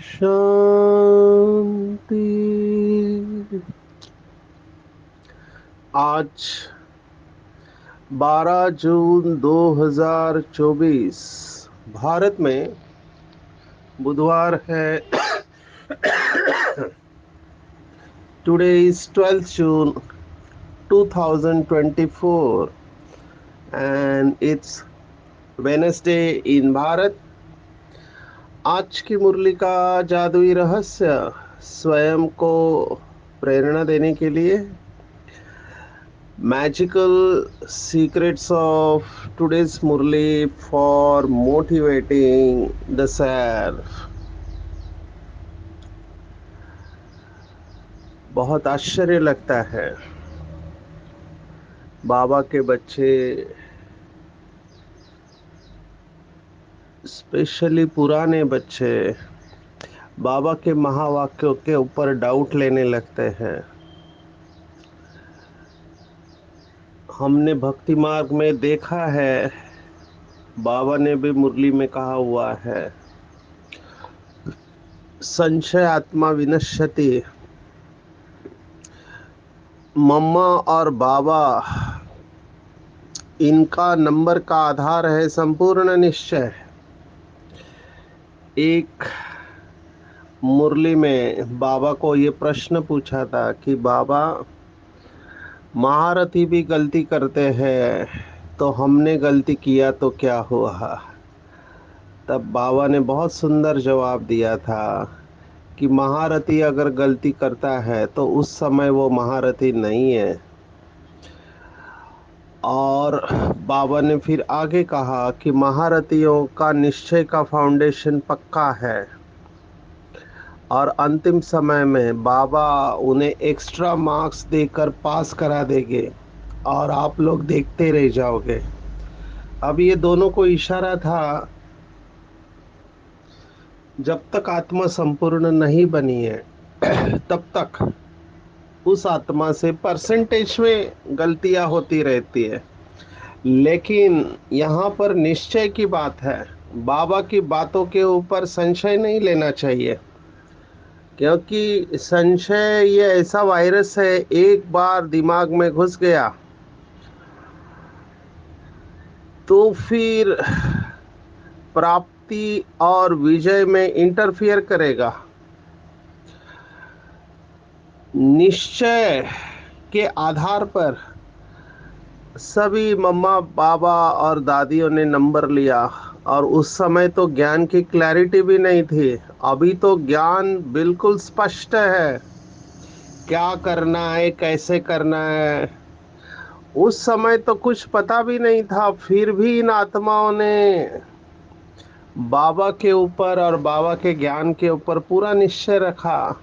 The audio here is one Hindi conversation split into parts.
शांति। आज 12 जून 2024 भारत में बुधवार है। Today is 12th June 2024 and it's Wednesday in Bharat. आज की मुरली का जादुई रहस्य स्वयं को प्रेरणा देने के लिए magical secrets of today's Murli for motivating the self। बहुत आश्चर्य लगता है, बाबा के बच्चे स्पेशली पुराने बच्चे बाबा के महावाक्यों के ऊपर डाउट लेने लगते हैं। हमने भक्ति मार्ग में देखा है, बाबा ने भी मुरली में कहा हुआ है, संशय आत्मा विनश्यति। मम्मा और बाबा, इनका नंबर का आधार है संपूर्ण निश्चय। एक मुरली में बाबा को ये प्रश्न पूछा था कि बाबा, महारथी भी गलती करते हैं, तो हमने गलती किया तो क्या हुआ? तब बाबा ने बहुत सुंदर जवाब दिया था कि महारथी अगर गलती करता है तो उस समय वो महारथी नहीं है। और बाबा ने फिर आगे कहा कि महारथियों का निश्चय का फाउंडेशन पक्का है और अंतिम समय में बाबा उन्हें एक्स्ट्रा मार्क्स देकर पास करा देंगे और आप लोग देखते रह जाओगे। अब ये दोनों को इशारा था, जब तक आत्मा संपूर्ण नहीं बनी है तब तक उस आत्मा से परसेंटेज में गलतियां होती रहती है। लेकिन यहाँ पर निश्चय की बात है, बाबा की बातों के ऊपर संशय नहीं लेना चाहिए, क्योंकि संशय ये ऐसा वायरस है, एक बार दिमाग में घुस गया तो फिर प्राप्ति और विजय में इंटरफियर करेगा। निश्चय के आधार पर सभी मम्मा बाबा और दादियों ने नंबर लिया और उस समय तो ज्ञान की क्लैरिटी भी नहीं थी। अभी तो ज्ञान बिल्कुल स्पष्ट है, क्या करना है, कैसे करना है। उस समय तो कुछ पता भी नहीं था, फिर भी इन आत्माओं ने बाबा के ऊपर और बाबा के ज्ञान के ऊपर पूरा निश्चय रखा।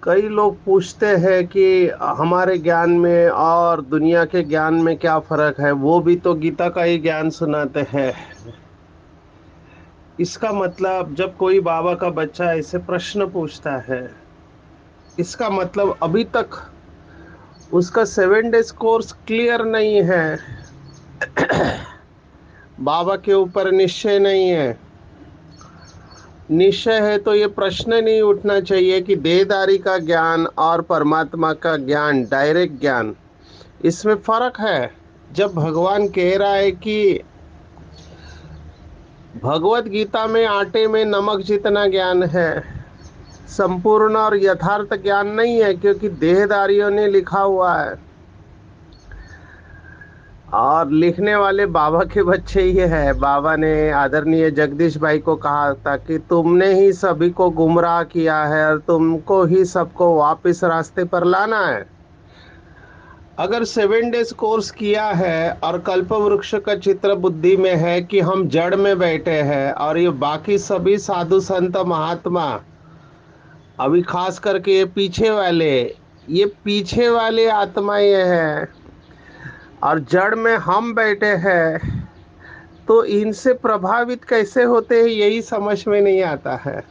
कई लोग पूछते हैं कि हमारे ज्ञान में और दुनिया के ज्ञान में क्या फर्क है, वो भी तो गीता का ही ज्ञान सुनाते हैं। इसका मतलब जब कोई बाबा का बच्चा ऐसे प्रश्न पूछता है, इसका मतलब अभी तक उसका 7 डेज कोर्स क्लियर नहीं है, बाबा के ऊपर निश्चय नहीं है। निश्चय है तो ये प्रश्न नहीं उठना चाहिए कि देहधारी का ज्ञान और परमात्मा का ज्ञान, डायरेक्ट ज्ञान, इसमें फर्क है। जब भगवान कह रहा है कि भगवत गीता में आटे में नमक जितना ज्ञान है, संपूर्ण और यथार्थ ज्ञान नहीं है, क्योंकि देहधारियों ने लिखा हुआ है और लिखने वाले बाबा के बच्चे ही है। बाबा ने आदरणीय जगदीश भाई को कहा था कि तुमने ही सभी को गुमराह किया है और तुमको ही सबको वापस रास्ते पर लाना है। अगर 7 डेज कोर्स किया है और कल्प वृक्ष का चित्र बुद्धि में है कि हम जड़ में बैठे हैं और ये बाकी सभी साधु संत महात्मा, अभी खास करके ये पीछे वाले आत्माएं हैं और जड़ में हम बैठे हैं, तो इनसे प्रभावित कैसे होते हैं यही समझ में नहीं आता है।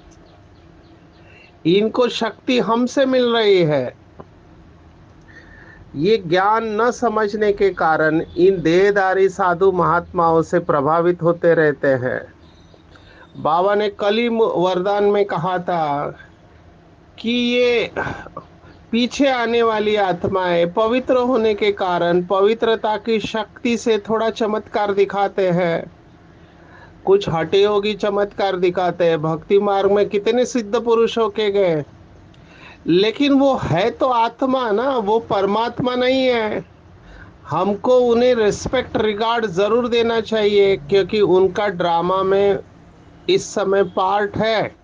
इनको शक्ति हमसे मिल रही है, ये ज्ञान न समझने के कारण इन देहधारी साधु महात्माओं से प्रभावित होते रहते हैं। बाबा ने कल ही वरदान में कहा था कि ये पीछे आने वाली आत्माएं पवित्र होने के कारण पवित्रता की शक्ति से थोड़ा चमत्कार दिखाते हैं, कुछ हटे योगी चमत्कार दिखाते हैं। भक्ति मार्ग में कितने सिद्ध पुरुष होके गए, लेकिन वो है तो आत्मा ना, वो परमात्मा नहीं है। हमको उन्हें रिस्पेक्ट रिगार्ड जरूर देना चाहिए, क्योंकि उनका ड्रामा में इस समय पार्ट है,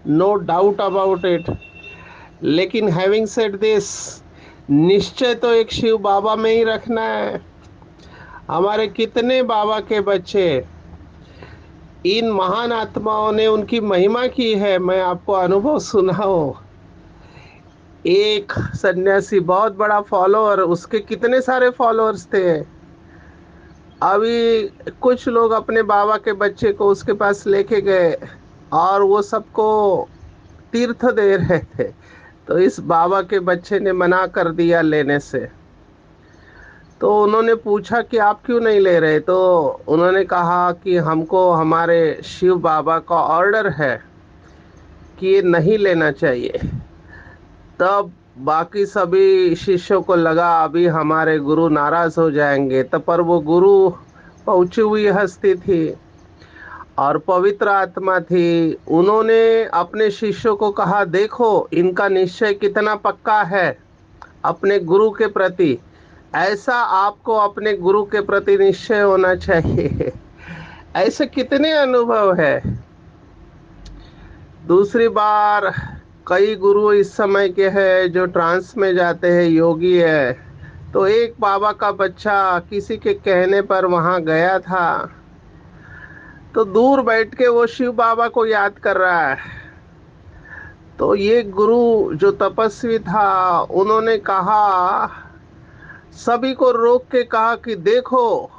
नो डाउट अबाउट इट। लेकिन हैविंग सेड दिस, निश्चय तो एक शिव बाबा में ही रखना है। हमारे कितने बाबा के बच्चे, इन महान आत्माओं ने उनकी महिमा की है। मैं आपको अनुभव सुनाऊं, एक सन्यासी बहुत बड़ा फॉलोअर, उसके कितने सारे फॉलोअर्स थे। अभी कुछ लोग अपने बाबा के बच्चे को उसके पास लेके गए और वो सबको तीर्थ दे रहे थे, तो इस बाबा के बच्चे ने मना कर दिया लेने से। तो उन्होंने पूछा कि आप क्यों नहीं ले रहे, तो उन्होंने कहा कि हमको हमारे शिव बाबा का ऑर्डर है कि ये नहीं लेना चाहिए। तब बाकी सभी शिष्यों को लगा अभी हमारे गुरु नाराज हो जाएंगे, तब पर वो गुरु पहुंची हुई हस्ती थी और पवित्र आत्मा थी। उन्होंने अपने शिष्यों को कहा, देखो इनका निश्चय कितना पक्का है अपने गुरु के प्रति, ऐसा आपको अपने गुरु के प्रति निश्चय होना चाहिए। ऐसे कितने अनुभव है। दूसरी बार कई गुरु इस समय के हैं जो ट्रांस में जाते हैं, योगी है। तो एक बाबा का बच्चा किसी के कहने पर वहां गया था, तो दूर बैठ के वो शिव बाबा को याद कर रहा है। तो ये गुरु जो तपस्वी था, उन्होंने कहा, सभी को रोक के कहा कि देखो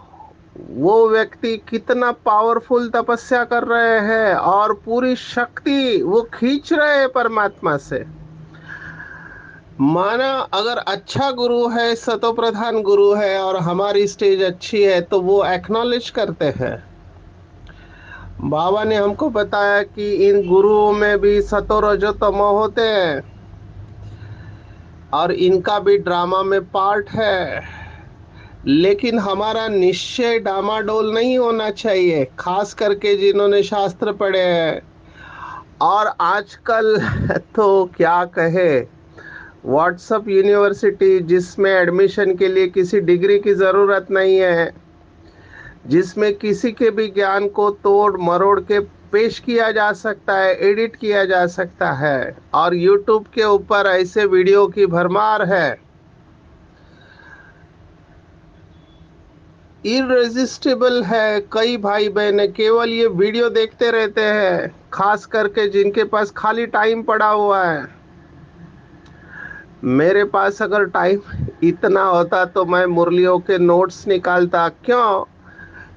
वो व्यक्ति कितना पावरफुल तपस्या कर रहे हैं और पूरी शक्ति वो खींच रहे हैं परमात्मा से। माना अगर अच्छा गुरु है, सतो प्रधान गुरु है और हमारी स्टेज अच्छी है, तो वो एक्नॉलेज करते हैं। बाबा ने हमको बताया कि इन गुरुओं में भी सतो रजो तमो होते हैं और इनका भी ड्रामा में पार्ट है, लेकिन हमारा निश्चय डामाडोल नहीं होना चाहिए, खास करके जिन्होंने शास्त्र पढ़े हैं। और आजकल तो क्या कहे, व्हाट्सएप यूनिवर्सिटी जिसमें एडमिशन के लिए किसी डिग्री की ज़रूरत नहीं है, जिसमें किसी के भी ज्ञान को तोड़ मरोड़ के पेश किया जा सकता है, एडिट किया जा सकता है, और यूट्यूब के ऊपर ऐसे वीडियो की भरमार है। इररेजिस्टिबल है। कई भाई बहन केवल ये वीडियो देखते रहते हैं, खास करके जिनके पास खाली टाइम पड़ा हुआ है। मेरे पास अगर टाइम इतना होता तो मैं मुरलियों के नोट्स निकालता। क्यों?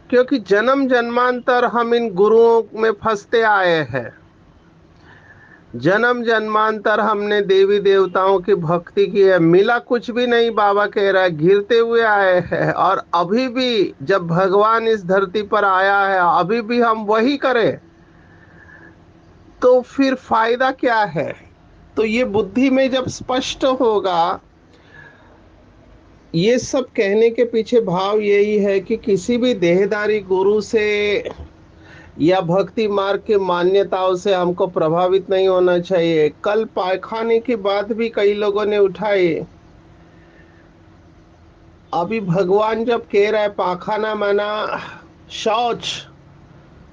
क्योंकि जन्म जन्मांतर हम इन गुरुओं में फंसते आए हैं। जन्म जन्मांतर हमने देवी देवताओं की भक्ति की है, मिला कुछ भी नहीं। बाबा कह रहा है घिरते हुए आए हैं, और अभी भी जब भगवान इस धरती पर आया है अभी भी हम वही करें तो फिर फायदा क्या है? तो ये बुद्धि में जब स्पष्ट होगा। ये सब कहने के पीछे भाव यही है कि किसी भी देहधारी गुरु से या भक्ति मार्ग के मान्यताओं से हमको प्रभावित नहीं होना चाहिए। कल पायखाने की बात भी कई लोगों ने उठाई। अभी भगवान जब कह रहा है पाखाना माना शौच,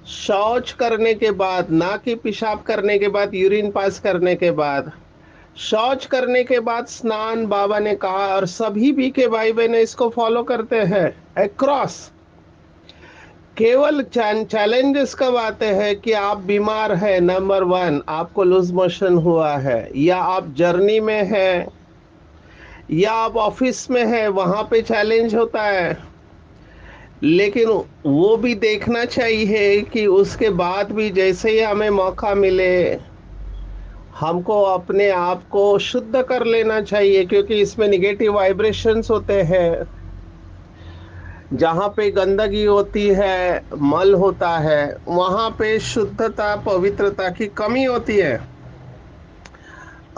शौच करने के बाद, ना कि पेशाब करने के बाद, यूरिन पास करने के बाद, शौच करने के बाद स्नान बाबा ने कहा, और सभी भी के भाई बहन इसको फॉलो करते हैं अक्रॉस। केवल चैलेंजेस कब आते हैं कि आप बीमार है, नंबर वन, आपको लूज मोशन हुआ है, या आप जर्नी में है, या आप ऑफिस में है, वहां पे चैलेंज होता है। लेकिन वो भी देखना चाहिए कि उसके बाद भी जैसे ही हमें मौका मिले, हमको अपने आप को शुद्ध कर लेना चाहिए, क्योंकि इसमें निगेटिव वाइब्रेशंस होते हैं। जहाँ पे गंदगी होती है, मल होता है, वहाँ पे शुद्धता पवित्रता की कमी होती है।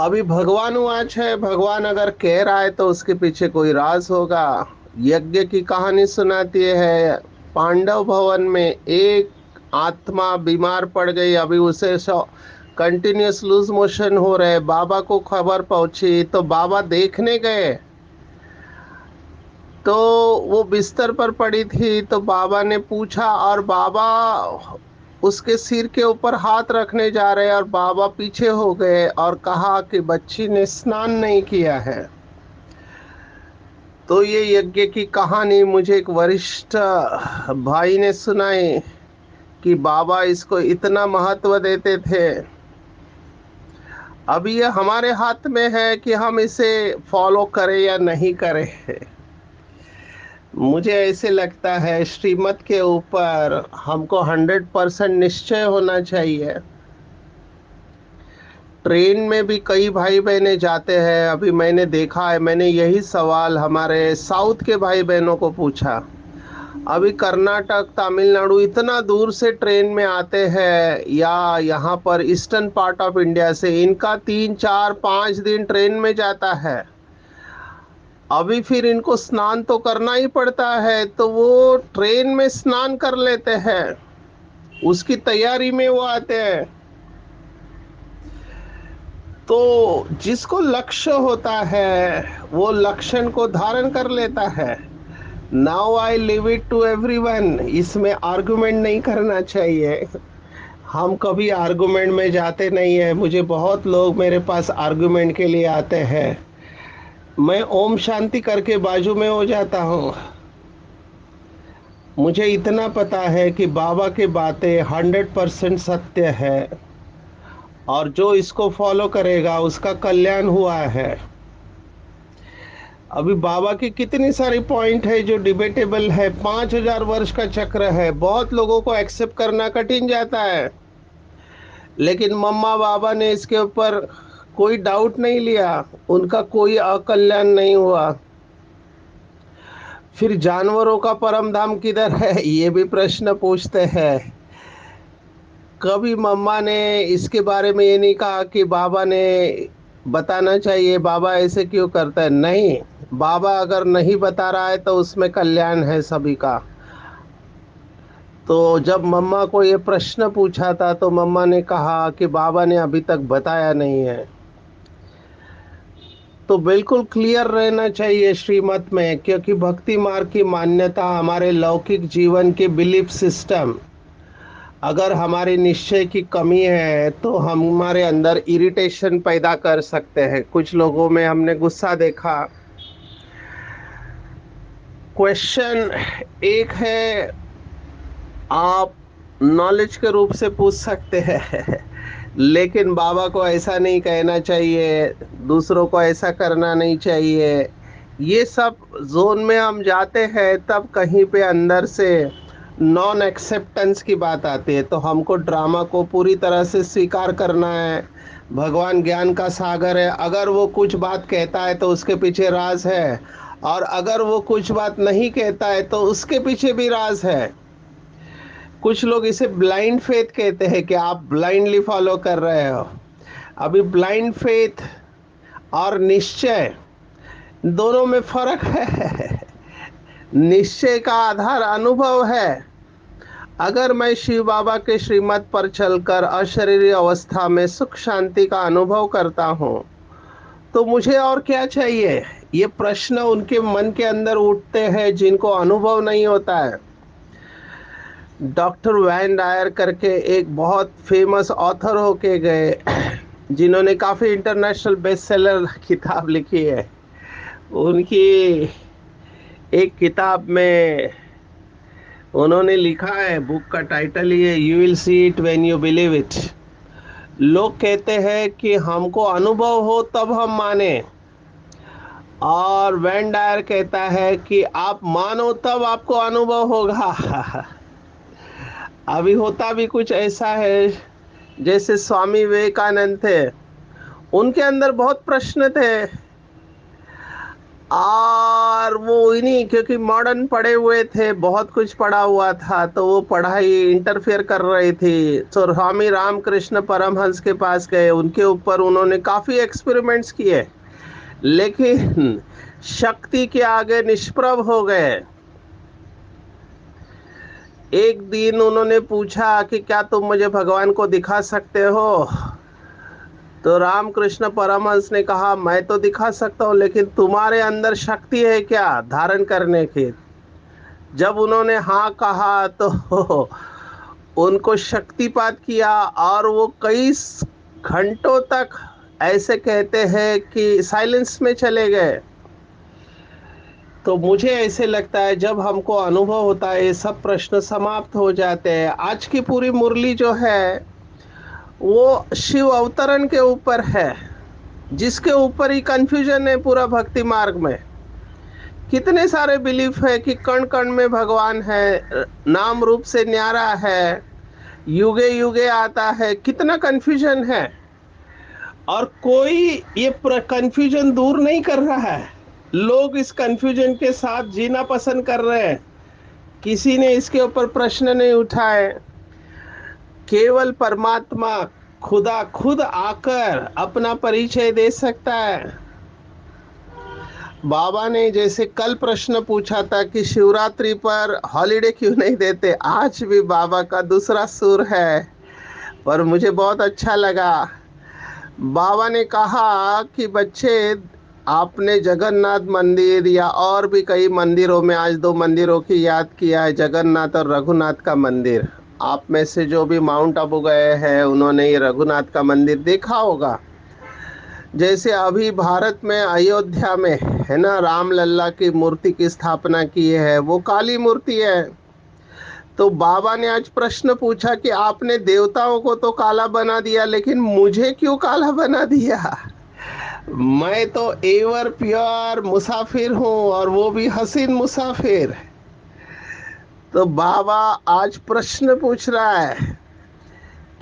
अभी भगवान वाच है, भगवान अगर कह रहा है तो उसके पीछे कोई राज होगा। यज्ञ की कहानी सुनाती है, पांडव भवन में एक आत्मा बीमार पड़ गई, अभी उसे कंटिन्यूस लूज मोशन हो रहे, बाबा को खबर पहुंची तो बाबा देखने गए, तो वो बिस्तर पर पड़ी थी, तो बाबा ने पूछा, और बाबा उसके सिर के ऊपर हाथ रखने जा रहे, और बाबा पीछे हो गए और कहा कि बच्ची ने स्नान नहीं किया है। तो ये यज्ञ की कहानी मुझे एक वरिष्ठ भाई ने सुनाई कि बाबा इसको इतना महत्व देते थे। अब ये हमारे हाथ में है कि हम इसे फॉलो करें या नहीं करें। मुझे ऐसे लगता है श्रीमत के ऊपर हमको 100% निश्चय होना चाहिए। ट्रेन में भी कई भाई बहने जाते हैं, अभी मैंने देखा है, मैंने यही सवाल हमारे साउथ के भाई बहनों को पूछा। अभी कर्नाटक, तमिलनाडु इतना दूर से ट्रेन में आते हैं, या यहाँ पर ईस्टर्न पार्ट ऑफ इंडिया से, इनका 3 4 5 दिन ट्रेन में जाता है। अभी फिर इनको स्नान तो करना ही पड़ता है, तो वो ट्रेन में स्नान कर लेते हैं, उसकी तैयारी में वो आते हैं। तो जिसको लक्ष्य होता है वो लक्षण को धारण कर लेता है। Now I leave it to everyone, इसमें आर्गुमेंट नहीं करना चाहिए। हम कभी आर्गुमेंट में जाते नहीं है। मुझे बहुत लोग मेरे पास आर्गुमेंट के लिए आते हैं, मैं ओम शांति करके बाजू में हो जाता हूँ। मुझे इतना पता है कि बाबा की बातें 100% सत्य है, और जो इसको फॉलो करेगा उसका कल्याण हुआ है। अभी बाबा की कितनी सारी पॉइंट है जो डिबेटेबल है। 5000 वर्ष का चक्र है, बहुत लोगों को एक्सेप्ट करना कठिन जाता है, लेकिन मम्मा बाबा ने इसके ऊपर कोई डाउट नहीं लिया, उनका कोई अकल्याण नहीं हुआ। फिर जानवरों का परम धाम किधर है, ये भी प्रश्न पूछते हैं। कभी मम्मा ने इसके बारे में ये नहीं कहा कि बाबा ने बताना चाहिए, बाबा ऐसे क्यों करता है, नहीं। बाबा अगर नहीं बता रहा है तो उसमें कल्याण है सभी का। तो जब मम्मा को ये प्रश्न पूछा था तो मम्मा ने कहा कि बाबा ने अभी तक बताया नहीं है। तो बिल्कुल क्लियर रहना चाहिए श्रीमत में, क्योंकि भक्ति मार्ग की मान्यता हमारे लौकिक जीवन के बिलीफ सिस्टम, अगर हमारे निश्चय की कमी है तो हमारे अंदर इरिटेशन पैदा कर सकते हैं। कुछ लोगों में हमने गुस्सा देखा। क्वेश्चन एक है, आप नॉलेज के रूप से पूछ सकते हैं, लेकिन बाबा को ऐसा नहीं कहना चाहिए, दूसरों को ऐसा करना नहीं चाहिए। ये सब जोन में हम जाते हैं तब कहीं पे अंदर से नॉन एक्सेप्टेंस की बात आती है। तो हमको ड्रामा को पूरी तरह से स्वीकार करना है। भगवान ज्ञान का सागर है, अगर वो कुछ बात कहता है तो उसके पीछे राज है, और अगर वो कुछ बात नहीं कहता है तो उसके पीछे भी राज है। कुछ लोग इसे ब्लाइंड फेथ कहते हैं कि आप ब्लाइंडली फॉलो कर रहे हो। अभी ब्लाइंड फेथ और निश्चय दोनों में फर्क है। निश्चय का आधार अनुभव है। अगर मैं शिव बाबा के श्रीमत पर चलकर अशरीरी अवस्था में सुख शांति का अनुभव करता हूँ, तो मुझे और क्या चाहिए। ये प्रश्न उनके मन के अंदर उठते हैं जिनको अनुभव नहीं होता है। डॉक्टर वैन डायर करके एक बहुत फेमस ऑथर होके गए, जिन्होंने काफी इंटरनेशनल बेस्ट सेलर किताब लिखी है, उनकी एक किताब में उन्होंने लिखा है, बुक का टाइटल ही है, you will see it when you believe it. लोग कहते हैं कि हमको अनुभव हो तब हम माने, और वैन डायर कहता है कि आप मानो तब आपको अनुभव होगा। अभी होता भी कुछ ऐसा है, जैसे स्वामी विवेकानंद थे, उनके अंदर बहुत प्रश्न थे, और वो इन्हीं, क्योंकि मॉडर्न पढ़े हुए थे, बहुत कुछ पढ़ा हुआ था, तो वो पढ़ाई इंटरफेयर कर रही थी, तो स्वामी रामकृष्ण परमहंस के पास गए, उनके ऊपर उन्होंने काफी एक्सपेरिमेंट्स किए, लेकिन शक्ति के आगे निष्प्रभ हो गए। एक दिन उन्होंने पूछा कि क्या तुम मुझे भगवान को दिखा सकते हो? तो रामकृष्ण परमहंस ने कहा, मैं तो दिखा सकता हूँ, लेकिन तुम्हारे अंदर शक्ति है क्या धारण करने की? जब उन्होंने हाँ कहा तो उनको शक्तिपात किया, और वो कई घंटों तक, ऐसे कहते हैं कि साइलेंस में चले गए। तो मुझे ऐसे लगता है, जब हमको अनुभव होता है, ये सब प्रश्न समाप्त हो जाते हैं। आज की पूरी मुरली जो है, वो शिव अवतरण के ऊपर है, जिसके ऊपर ही कंफ्यूजन है पूरा भक्ति मार्ग में। कितने सारे बिलीफ है कि कण कण में भगवान है, नाम रूप से न्यारा है, युगे युगे आता है, कितना कंफ्यूजन है। और कोई ये कंफ्यूजन दूर नहीं कर रहा है, लोग इस कंफ्यूजन के साथ जीना पसंद कर रहे हैं। किसी ने इसके ऊपर प्रश्न नहीं उठाए। केवल परमात्मा खुदा खुद आकर अपना परिचय दे सकता है। बाबा ने जैसे कल प्रश्न पूछा था कि शिवरात्रि पर हॉलीडे क्यों नहीं देते, आज भी बाबा का दूसरा सुर है, पर मुझे बहुत अच्छा लगा। बाबा ने कहा कि बच्चे, आपने जगन्नाथ मंदिर या और भी कई मंदिरों में, आज दो मंदिरों की याद किया है, जगन्नाथ और रघुनाथ का मंदिर। आप में से जो भी माउंट आबू गए हैं, उन्होंने ये रघुनाथ का मंदिर देखा होगा। जैसे अभी भारत में अयोध्या में है ना, राम लल्ला की मूर्ति की स्थापना की है, वो काली मूर्ति है। तो बाबा ने आज प्रश्न पूछा कि आपने देवताओं को तो काला बना दिया, लेकिन मुझे क्यों काला बना दिया? मैं तो एवर प्योर मुसाफिर हूँ, और वो भी हसीन मुसाफिर। तो बाबा आज प्रश्न पूछ रहा है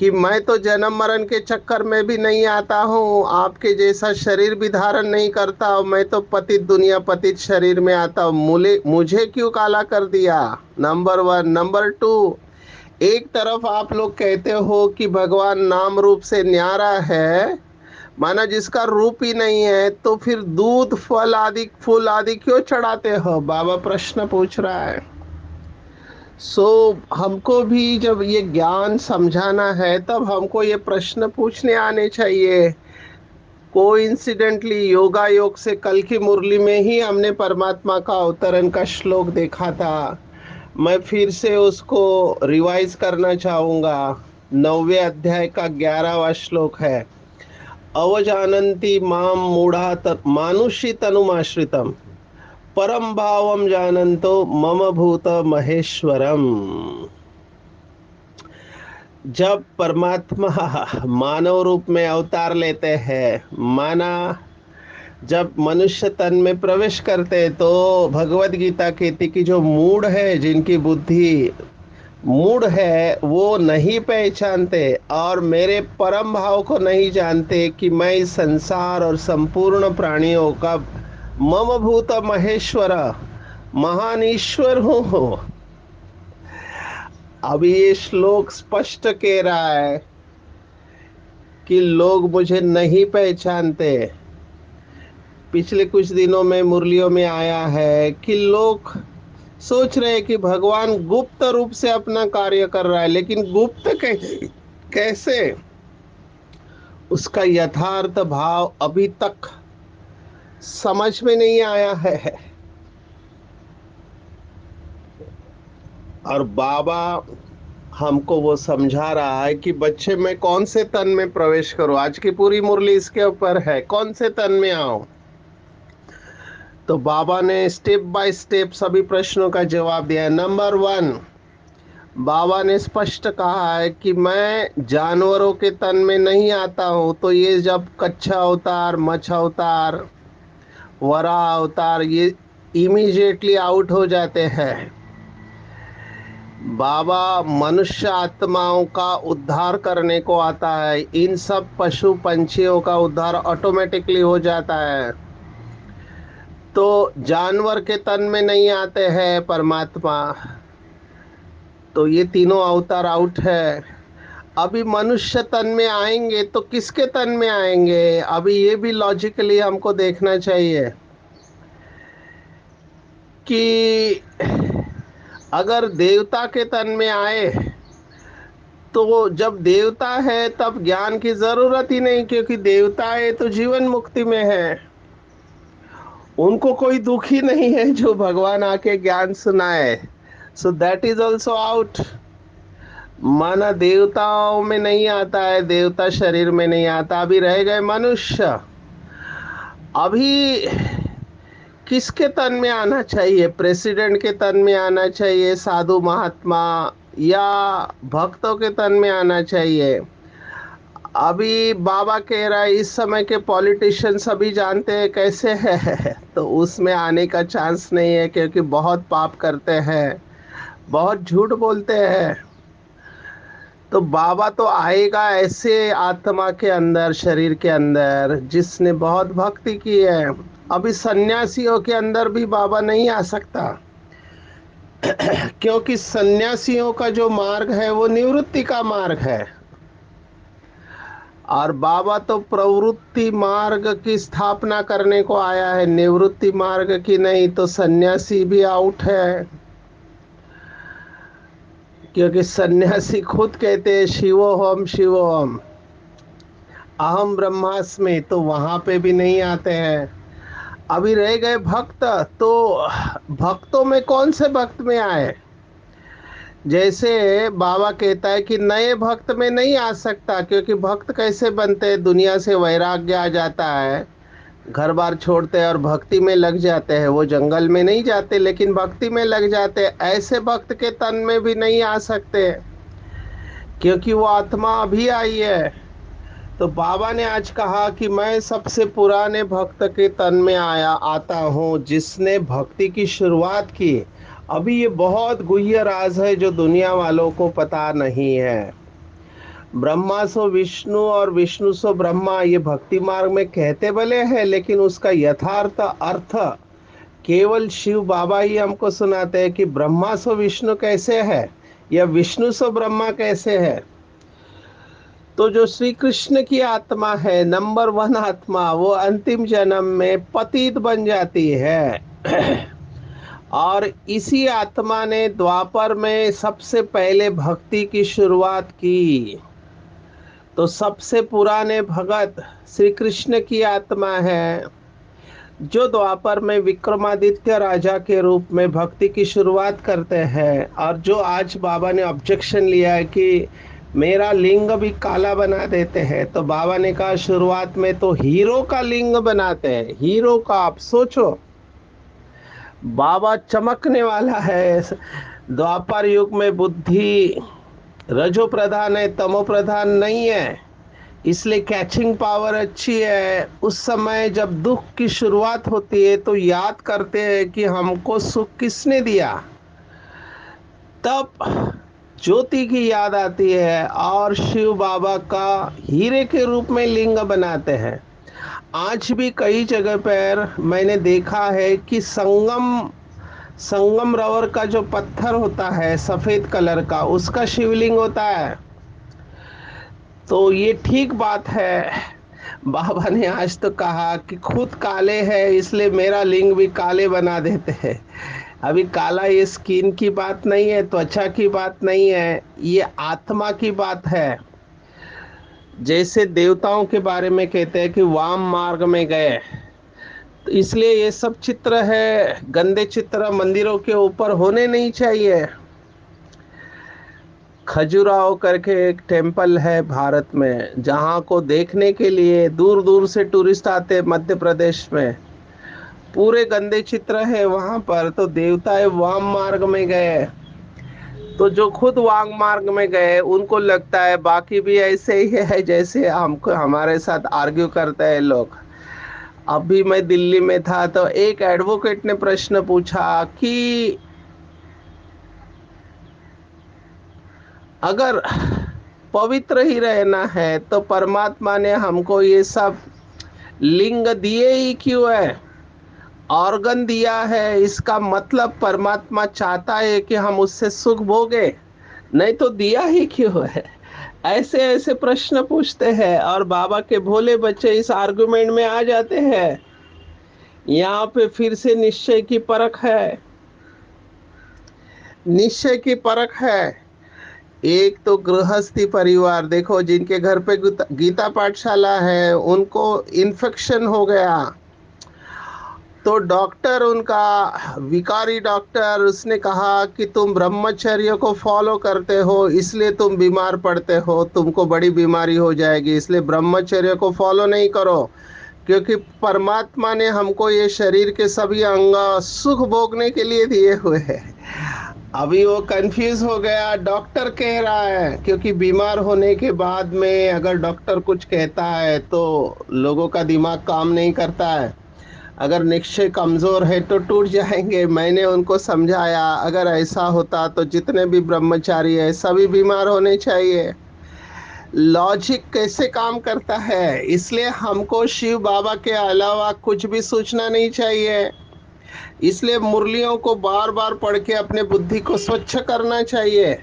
कि मैं तो जन्म मरण के चक्कर में भी नहीं आता हूँ, आपके जैसा शरीर भी धारण नहीं करता हूँ, मैं तो पतित दुनिया पतित शरीर में आता हूँ, मुझे क्यों काला कर दिया? Number one. नंबर टू, एक तरफ आप लोग कहते हो कि भगवान नाम रूप से न्यारा है, माना जिसका रूप ही नहीं है, तो फिर दूध फल आदि फूल आदि क्यों चढ़ाते हो? बाबा प्रश्न पूछ रहा है। सो हमको भी जब ये ज्ञान समझाना है, तब हमको ये प्रश्न पूछने आने चाहिए। कोइंसिडेंटली योगा योग से कल की मुरली में ही हमने परमात्मा का अवतरण का श्लोक देखा था। मैं फिर से उसको रिवाइज करना चाहूंगा। 9वें अध्याय का 11वां श्लोक है, अवजानन्ति माम मूढ़ा मानुषी तनुमाश्रितम परम भावम जानन्तो मम भूत महेश्वरम। जब परमात्मा मानव रूप में अवतार लेते हैं, माना जब मनुष्य तन में प्रवेश करते हैं, तो भगवत गीता कहती कि जो मूढ़ है, जिनकी बुद्धि मूढ़ है, वो नहीं पहचानते और मेरे परम भाव को नहीं जानते कि मैं इस संसार और संपूर्ण प्राणियों का मम भूत महेश्वर, महान ईश्वर हूँ। अब ये श्लोक स्पष्ट कह रहा है कि लोग मुझे नहीं पहचानते। पिछले कुछ दिनों में मुरलियों में आया है कि लोग सोच रहे हैं कि भगवान गुप्त रूप से अपना कार्य कर रहा है, लेकिन गुप्त कैसे? उसका यथार्थ भाव अभी तक समझ में नहीं आया है। और बाबा हमको वो समझा रहा है कि बच्चे मैं कौन से तन में प्रवेश करूं। आज की पूरी मुरली इसके ऊपर है, कौन से तन में आऊं। तो बाबा ने स्टेप बाय स्टेप सभी प्रश्नों का जवाब दिया है। नंबर 1, बाबा ने स्पष्ट कहा है कि मैं जानवरों के तन में नहीं आता हूं। तो ये जब कच्छा अवतार, मच्छ अवतार, वराह अवतार, ये इमीडिएटली आउट हो जाते हैं। बाबा मनुष्य आत्माओं का उद्धार करने को आता है। इन सब पशु पंछियों का उद्धार ऑटोमेटिकली हो जाता है। तो जानवर के तन में नहीं आते हैं परमात्मा। तो ये तीनों अवतार आउट है। अभी मनुष्य तन में आएंगे तो किसके तन में आएंगे? अभी ये भी लॉजिकली हमको देखना चाहिए कि अगर देवता के तन में आए तो जब देवता है तब ज्ञान की जरूरत ही नहीं, क्योंकि देवता है तो जीवन मुक्ति में है। उनको कोई दुख ही नहीं है जो भगवान आके ज्ञान सुनाए। So that is also out. माना देवताओं में नहीं आता है, देवता शरीर में नहीं आता। अभी रह गए मनुष्य। अभी किसके तन में आना चाहिए? प्रेसिडेंट के तन में आना चाहिए, साधु महात्मा, या भक्तों के तन में आना चाहिए? अभी बाबा कह रहा है इस समय के पॉलिटिशियन सभी जानते हैं कैसे है तो उसमें आने का चांस नहीं है, क्योंकि बहुत पाप करते हैं, बहुत झूठ बोलते हैं। तो बाबा तो आएगा ऐसे आत्मा के अंदर, शरीर के अंदर, जिसने बहुत भक्ति की है। अभी सन्यासियों के अंदर भी बाबा नहीं आ सकता, क्योंकि सन्यासियों का जो मार्ग है वो निवृत्ति का मार्ग है, और बाबा तो प्रवृत्ति मार्ग की स्थापना करने को आया है, निवृत्ति मार्ग की नहीं। तो सन्यासी भी आउट है, क्योंकि सन्यासी खुद कहते हैं शिवोहम शिवोहम, अहम ब्रह्मास्मि, तो वहां पे भी नहीं आते हैं। अभी रह गए भक्त। तो भक्तों में कौन से भक्त में आए? जैसे बाबा कहता है कि नए भक्त में नहीं आ सकता, क्योंकि भक्त कैसे बनते हैं? दुनिया से वैराग्य आ जाता है, घर बार छोड़ते हैं और भक्ति में लग जाते हैं। वो जंगल में नहीं जाते, लेकिन भक्ति में लग जाते हैं। ऐसे भक्त के तन में भी नहीं आ सकते, क्योंकि वो आत्मा अभी आई है। तो बाबा ने आज कहा कि मैं सबसे पुराने भक्त के तन में आता हूँ, जिसने भक्ति की शुरुआत की। अभी ये बहुत गुह्य राज है जो दुनिया वालों को पता नहीं है। ब्रह्मा सो विष्णु और विष्णु सो ब्रह्मा, ये भक्ति मार्ग में कहते भले हैं, लेकिन उसका यथार्थ अर्थ केवल शिव बाबा ही हमको सुनाते हैं कि ब्रह्मा सो विष्णु कैसे है, या विष्णु सो ब्रह्मा कैसे है। तो जो श्री कृष्ण की आत्मा है, नंबर 1 आत्मा, वो अंतिम जन्म में पतित बन जाती है। और इसी आत्मा ने द्वापर में सबसे पहले भक्ति की शुरुआत की। तो सबसे पुराने भगत श्री कृष्ण की आत्मा है, जो द्वापर में विक्रमादित्य राजा के रूप में भक्ति की शुरुआत करते हैं। और जो आज बाबा ने ऑब्जेक्शन लिया है कि मेरा लिंग भी काला बना देते हैं, तो बाबा ने कहा शुरुआत में तो हीरो का लिंग बनाते हैं। हीरो का आप सोचो, बाबा चमकने वाला है। द्वापर युग में बुद्धि रजो प्रधान है, तमो प्रधान नहीं है, इसलिए कैचिंग पावर अच्छी है। उस समय जब दुख की शुरुआत होती है तो याद करते हैं कि हमको सुख किसने दिया, तब ज्योति की याद आती है और शिव बाबा का हीरे के रूप में लिंग बनाते हैं। आज भी कई जगह पर मैंने देखा है कि संगम संगम रवर का जो पत्थर होता है सफेद कलर का, उसका शिवलिंग होता है। तो ये ठीक बात है। बाबा ने आज तो कहा कि खुद काले हैं, इसलिए मेरा लिंग भी काले बना देते हैं। अभी काला ये स्किन की बात नहीं है, त्वचा की बात नहीं है, ये आत्मा की बात है। जैसे देवताओं के बारे में कहते हैं कि वाम मार्ग में गए, तो इसलिए ये सब चित्र है, गंदे चित्र मंदिरों के ऊपर होने नहीं चाहिए। खजुराहो करके एक टेम्पल है भारत में, जहाँ को देखने के लिए दूर दूर से टूरिस्ट आते हैं। मध्य प्रदेश में पूरे गंदे चित्र है वहां पर, तो देवताएं वाम मार्ग में गए। तो जो खुद वाम मार्ग में गए उनको लगता है बाकी भी ऐसे ही है जैसे हमको हमारे साथ आर्ग्यू करते हैं लोग। अभी मैं दिल्ली में था तो एक एडवोकेट ने प्रश्न पूछा कि अगर पवित्र ही रहना है तो परमात्मा ने हमको ये सब लिंग दिए ही क्यों है, ऑर्गन दिया है, इसका मतलब परमात्मा चाहता है कि हम उससे सुख भोगे, नहीं तो दिया ही क्यों है। ऐसे ऐसे प्रश्न पूछते हैं और बाबा के भोले बच्चे इस आर्गुमेंट में आ जाते हैं। यहाँ पे फिर से निश्चय की परख है, निश्चय की परख है। एक तो गृहस्थी परिवार देखो, जिनके घर पे गीता पाठशाला है, उनको इन्फेक्शन हो गया तो डॉक्टर, उनका विकारी डॉक्टर, उसने कहा कि तुम ब्रह्मचर्य को फॉलो करते हो इसलिए तुम बीमार पड़ते हो, तुमको बड़ी बीमारी हो जाएगी, इसलिए ब्रह्मचर्य को फॉलो नहीं करो, क्योंकि परमात्मा ने हमको ये शरीर के सभी अंग सुख भोगने के लिए दिए हुए हैं। अभी वो कंफ्यूज हो गया, डॉक्टर कह रहा है, क्योंकि बीमार होने के बाद में अगर डॉक्टर कुछ कहता है तो लोगों का दिमाग काम नहीं करता है। अगर निश्चय कमजोर है तो टूट जाएंगे। मैंने उनको समझाया अगर ऐसा होता तो जितने भी ब्रह्मचारी है सभी बीमार होने चाहिए। लॉजिक कैसे काम करता है, इसलिए हमको शिव बाबा के अलावा कुछ भी सोचना नहीं चाहिए। इसलिए मुरलियों को बार बार पढ़ के अपने बुद्धि को स्वच्छ करना चाहिए।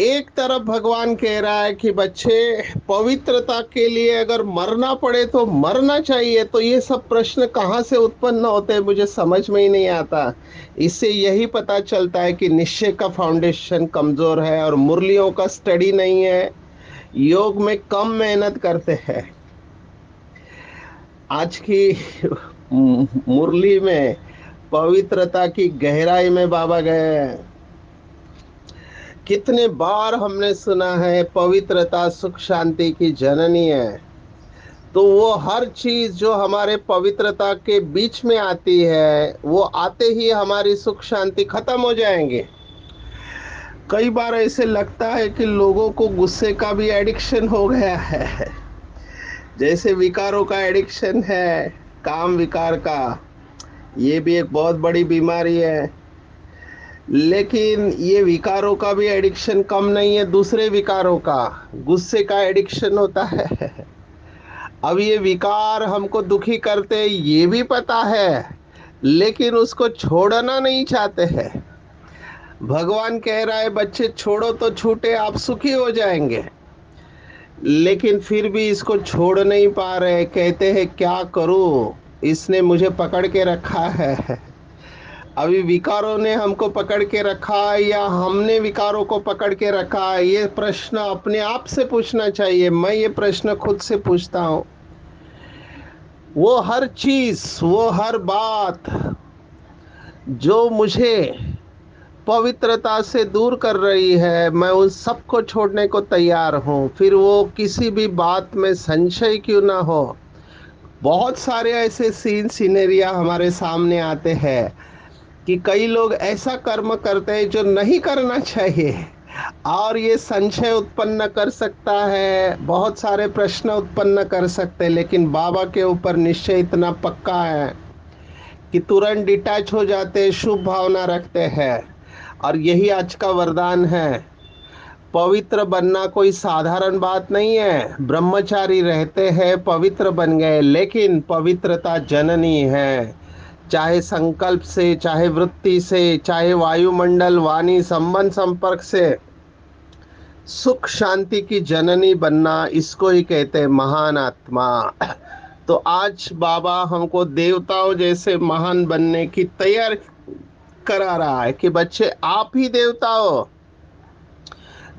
एक तरफ भगवान कह रहा है कि बच्चे पवित्रता के लिए अगर मरना पड़े तो मरना चाहिए, तो ये सब प्रश्न कहाँ से उत्पन्न होते हैं मुझे समझ में ही नहीं आता। इससे यही पता चलता है कि निश्चय का फाउंडेशन कमजोर है और मुरलियों का स्टडी नहीं है, योग में कम मेहनत करते हैं। आज की मुरली में पवित्रता की गहराई में बाबा गए हैं। कितने बार हमने सुना है पवित्रता सुख शांति की जननी है, तो वो हर चीज जो हमारे पवित्रता के बीच में आती है वो आते ही हमारी सुख शांति खत्म हो जाएंगे। कई बार ऐसे लगता है कि लोगों को गुस्से का भी एडिक्शन हो गया है, जैसे विकारों का एडिक्शन है, काम विकार का। ये भी एक बहुत बड़ी बीमारी है। लेकिन ये विकारों का भी एडिक्शन कम नहीं है, दूसरे विकारों का, गुस्से का एडिक्शन होता है। अब ये विकार हमको दुखी करते ये भी पता है, लेकिन उसको छोड़ना नहीं चाहते हैं। भगवान कह रहा है बच्चे छोड़ो तो छूटे, आप सुखी हो जाएंगे, लेकिन फिर भी इसको छोड़ नहीं पा रहे। कहते हैं क्या करूं, इसने मुझे पकड़ के रखा है। अभी विकारों ने हमको पकड़ के रखा है या हमने विकारों को पकड़ के रखा है, ये प्रश्न अपने आप से पूछना चाहिए। मैं ये प्रश्न खुद से पूछता हूँ। वो हर चीज, वो हर बात जो मुझे पवित्रता से दूर कर रही है, मैं उन सबको छोड़ने को तैयार हूँ, फिर वो किसी भी बात में संशय क्यों ना हो। बहुत सारे ऐसे सीन सिनेरिया हमारे सामने आते हैं कि कई लोग ऐसा कर्म करते हैं जो नहीं करना चाहिए, और ये संशय उत्पन्न कर सकता है, बहुत सारे प्रश्न उत्पन्न कर सकते हैं। लेकिन बाबा के ऊपर निश्चय इतना पक्का है कि तुरंत डिटैच हो जाते हैं, शुभ भावना रखते हैं। और यही आज का वरदान है। पवित्र बनना कोई साधारण बात नहीं है। ब्रह्मचारी रहते हैं, पवित्र बन गए, लेकिन पवित्रता जननी है। चाहे संकल्प से, चाहे वृत्ति से, चाहे वायुमंडल, वाणी, संबंध, संपर्क से, सुख शांति की जननी बनना, इसको ही कहते हैं महान आत्मा। तो आज बाबा हमको देवताओं जैसे महान बनने की तैयार करा रहा है कि बच्चे आप ही देवता हो।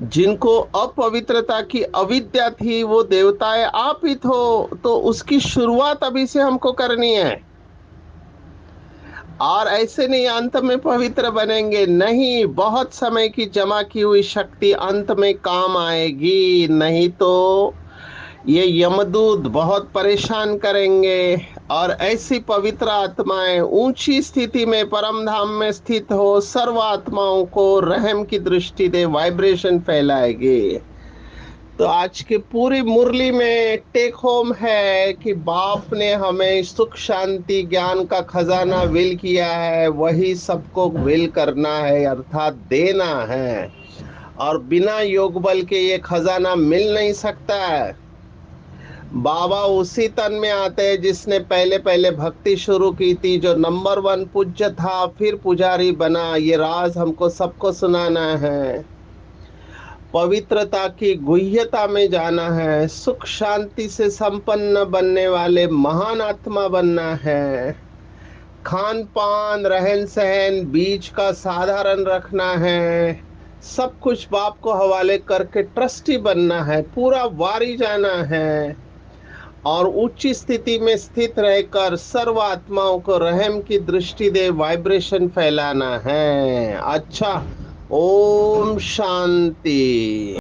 जिनको अपवित्रता की अविद्या थी वो देवताएं आप ही तो उसकी शुरुआत अभी से हमको करनी है। और ऐसे नहीं अंत में पवित्र बनेंगे, नहीं, बहुत समय की जमा की हुई शक्ति अंत में काम आएगी, नहीं तो ये यमदूत बहुत परेशान करेंगे। और ऐसी पवित्र आत्माएं ऊंची स्थिति में परम धाम में स्थित हो सर्व आत्माओं को रहम की दृष्टि दे वाइब्रेशन फैलाएगी। तो आज की पूरी मुरली में टेक होम है कि बाप ने हमें सुख शांति ज्ञान का खजाना विल किया है, वही सबको विल करना है अर्थात देना है। और बिना योग बल के ये खजाना मिल नहीं सकता है। बाबा उसी तन में आते हैं जिसने पहले पहले भक्ति शुरू की थी, जो नंबर 1 पूज्य था फिर पुजारी बना। ये राज हमको सबको सुनाना है। पवित्रता की गुह्यता में जाना है, सुख शांति से संपन्न बनने वाले महान आत्मा बनना है। खान पान रहन सहन बीच का साधारण रखना है। सब कुछ बाप को हवाले करके ट्रस्टी बनना है, पूरा वारी जाना है। और उच्च स्थिति में स्थित रहकर सर्व आत्माओं को रहम की दृष्टि दे वाइब्रेशन फैलाना है। अच्छा, ओम शांति।